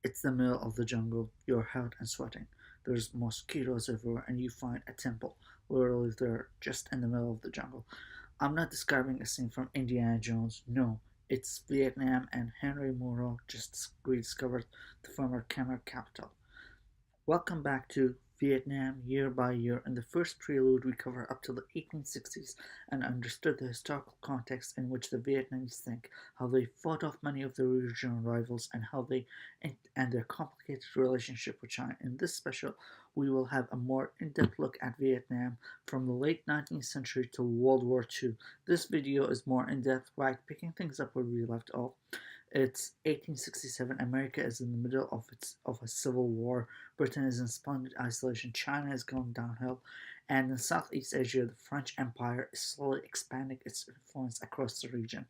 It's the middle of the jungle. You're hot and sweating. There's mosquitoes everywhere, and you find a temple literally there, just in the middle of the jungle. I'm not describing a scene from Indiana Jones. No, it's Vietnam, and Henry Moreau just rediscovered the former Khmer capital. Welcome back to Vietnam Year by Year. In the first prelude, we cover up to the 1860s and understood the historical context in which the Vietnamese think, how they fought off many of their regional rivals, and how they and their complicated relationship with China. In this special, we will have a more in-depth look at Vietnam from the late 19th century to World War II. This video is more in-depth, right, picking things up where we left off. It's 1867. America is in the middle of a civil war. Britain is in splendid isolation. China is going downhill, and in Southeast Asia, the French Empire is slowly expanding its influence across the region.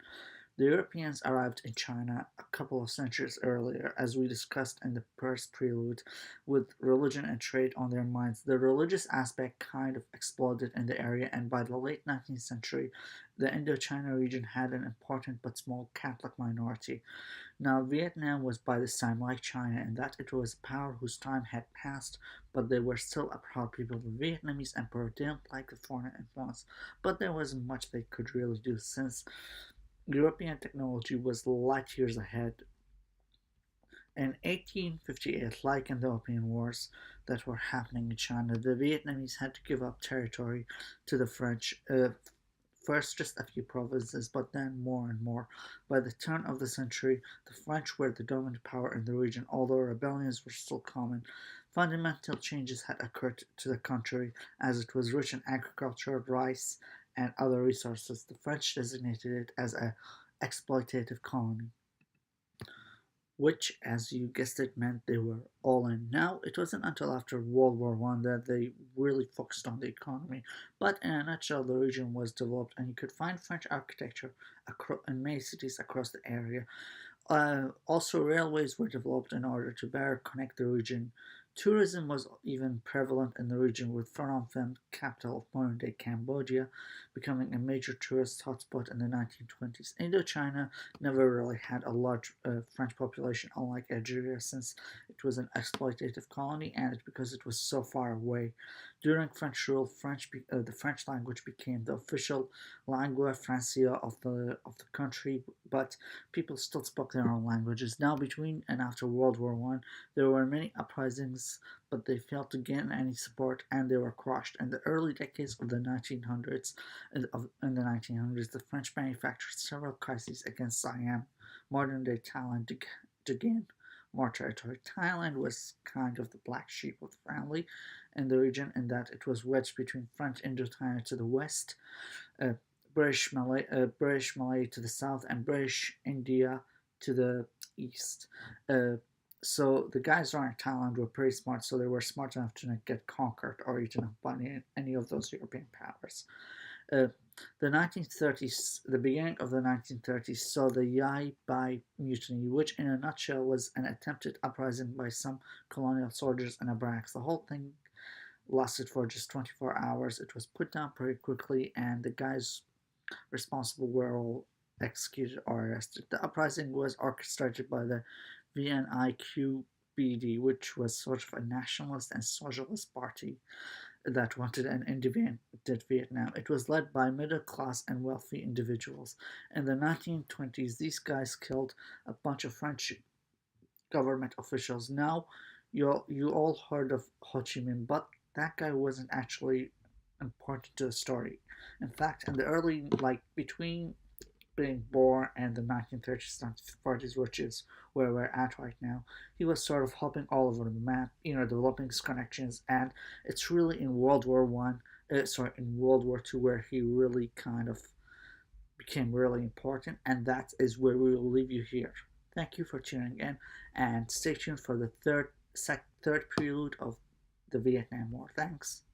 The Europeans arrived in China a couple of centuries earlier, as we discussed in the first prelude, with religion and trade on their minds. The religious aspect kind of exploded in the area, and by the late 19th century, the Indochina region had an important but small Catholic minority. Now, Vietnam was by this time like China in that it was a power whose time had passed, but they were still a proud people. The Vietnamese emperor didn't like the foreign influence, but there wasn't much they could really do since European technology was light years ahead. In 1858, like in the Opium Wars that were happening in China, the Vietnamese had to give up territory to the French. First, just a few provinces, but then more and more. By the turn of the century, the French were the dominant power in the region, although rebellions were still common. Fundamental changes had occurred to the country as it was rich in agriculture, rice, and other resources. The French designated it as an exploitative colony, which, as you guessed it, meant they were all in. Now, it wasn't until after World War One that they really focused on the economy, but in a nutshell, the region was developed, and you could find French architecture in many cities across the area. Also, railways were developed in order to better connect the region. Tourism was even prevalent in the region, with Phnom Penh, capital of modern day Cambodia, becoming a major tourist hotspot in the 1920s. Indochina never really had a large French population, unlike Algeria, since it was an exploitative colony and because it was so far away. During French rule, the French language became the official lingua franca of the country, but people still spoke their own languages. Now, between and after World War One, there were many uprisings, but they failed to gain any support, and they were crushed. In the early decades of the 1900s, the French manufactured several crises against Siam, modern-day Thailand, to gain more territory. Thailand was kind of the black sheep of the family in the region, in that it was wedged between French Indochina to the west, uh, British Malay to the south, and British India to the east. Uh, so the guys around Thailand were pretty smart, so they were smart enough to not get conquered or eaten up by any of those European powers. Uh, the beginning of the 1930s saw the Yai Bai Mutiny, which in a nutshell was an attempted uprising by some colonial soldiers in a barracks. The whole thing lasted for just 24 hours. It was put down pretty quickly, and the guys responsible were all executed or arrested. The uprising was orchestrated by the VNIQBD, which was sort of a nationalist and socialist party that wanted an independent Vietnam. It was led by middle class and wealthy individuals. In the 1920s, these guys killed a bunch of French government officials. Now, you all heard of Ho Chi Minh, but that guy wasn't actually important to the story. In fact, in the early, like between being born and the 1930s, 1940s, which is where we're at right now, he was sort of hopping all over the map, developing his connections, and it's really in World War Two, where he really kind of became really important, and that is where we will leave you here. Thank you for tuning in, and stay tuned for the third prelude of the Vietnam War. Thanks.